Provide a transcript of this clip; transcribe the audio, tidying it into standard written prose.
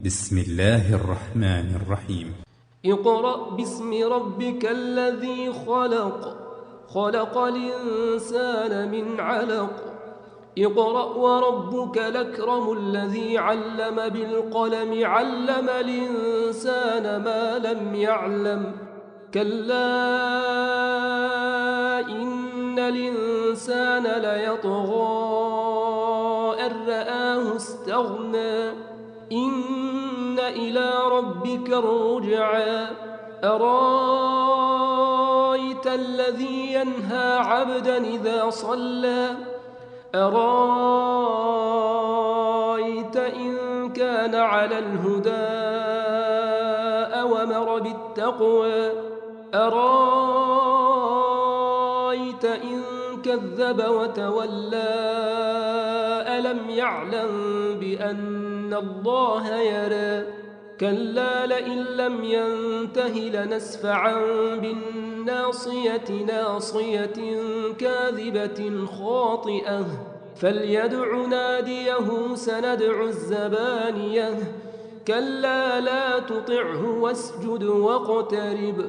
بسم الله الرحمن الرحيم. اقرأ باسم ربك الذي خلق. خلق الإنسان من علق. اقرأ وربك الأكرم الذي علم بالقلم علم الإنسان ما لم يعلم. كلا إن الإنسان ليطغى أن رآه استغنى. إن إلى ربك الرجعى. أرايت الذي ينهى عبدا إذا صلى. أرايت إن كان على الهدى أومر بالتقوى. أرايت إن كذب وتولى ألم يعلم بأن الله يرى. كلا لئن لم ينته لنسفعا بالناصية ناصية كاذبة خاطئة فليدع ناديه سندع الزبانية. كلا لا تطعه واسجد واقترب.